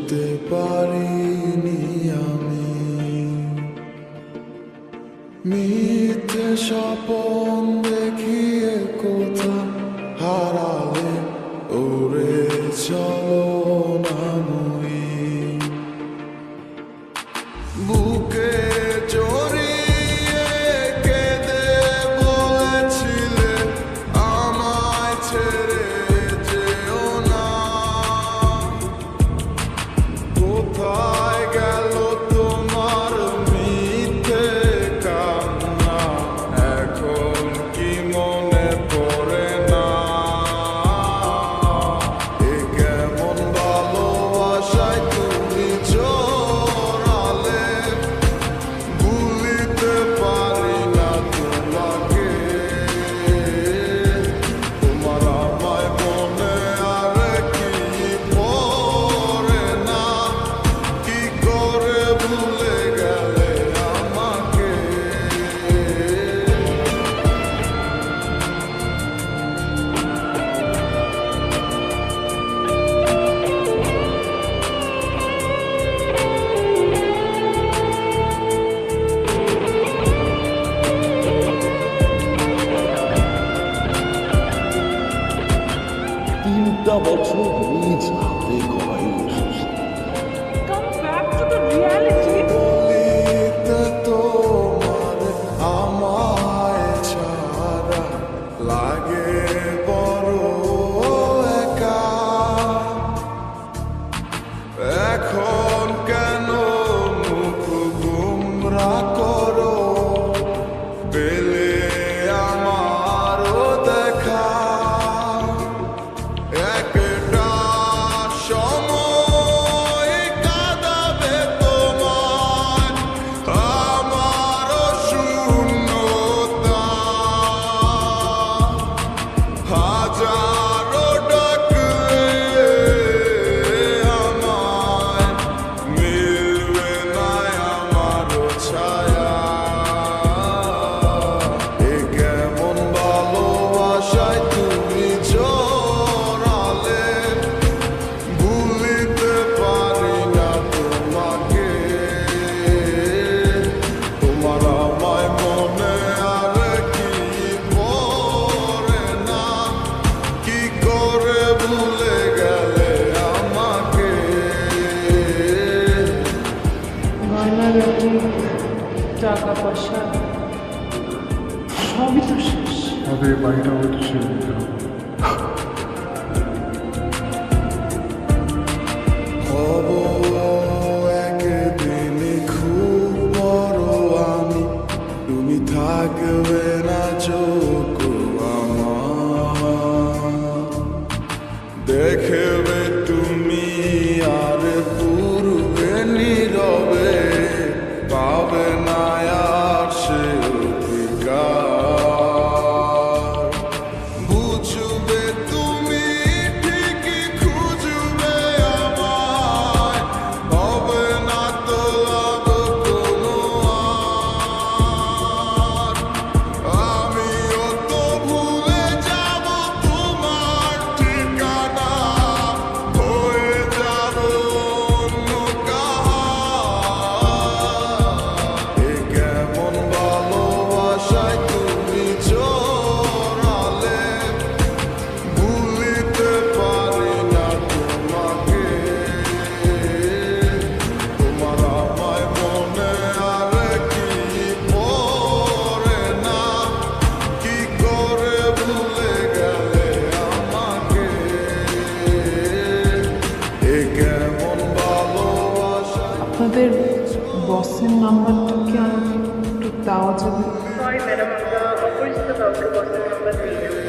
বুঝতে পারিনি আমি মিথ্যে স্বপন দেখিয়ে কোথা হারালে ওরে চলো নামই বুকে জড়িয়ে কেঁদে বলেছিলে আমায় ছেড়ে যেও না কোথায় গেল তোমার মিথ্যে কান্না এখন কি মনে পড়ে না এ কেমন ভালোবাসায় তুমি জড়ালে ভুলিতে পারি না তোমাকে তোমার আমায় মনে আর কি পড়ে না কি করে ভুলে গেলে আমাকে তিনটা বছর নিজ হাতে গড়াই এসেছে। Come back to the reality. বলিতে তোমার আমায় ছাড়া লাগে বড় একা এখন কেন মুখ গুমরা করো পেলে আমারও দেখা একটা সময় কাঁদাবে তোমার আমারও শূন্যতা হাজারো ডাকলে আমায় মিলবে না আমারও ছায়া এ কেমন ভালোবাসায় তুমি জড়ালে ভুলিতে পারি না তোমাকে তোমার আমায় মনে আর কি পড়ে না কি করে ভুলে গেলে আমাকে গয়নাগাটি টাকা পয়সা সবই তো শেষ। আমাদের বাড়িটা হয়তো ছিল হব একদিন খুব বড় আমি তুমি থাকবে না চোখ আমার দেখবে তুমি আর পূর্বে নীরবে পাবে না আর সে অধিকার বুঝবে তুমি ঠিকই খুঁজবে আমায় হবে না তো লাভ কোনো আর আমিও তো ভুলে যাব তোমার ঠিকানা হয়ে যাব অন্য কাহার এ কেমন ভালোবাসায় তুমি জড়ালে ভুলিতে পারি না তোমাকে তোমার আমায় মনে আর কি পড়ে না কি করে ভুলে গেলে আমাকে এ কেমন ভালোবাসা আপনাদের বসের নাম্বারটা কি আমাকে একটু দেওয়া যাবে? সরি ম্যাডাম, আমরা অপরিচিত কাউকে বসের নাম্বার দিই না।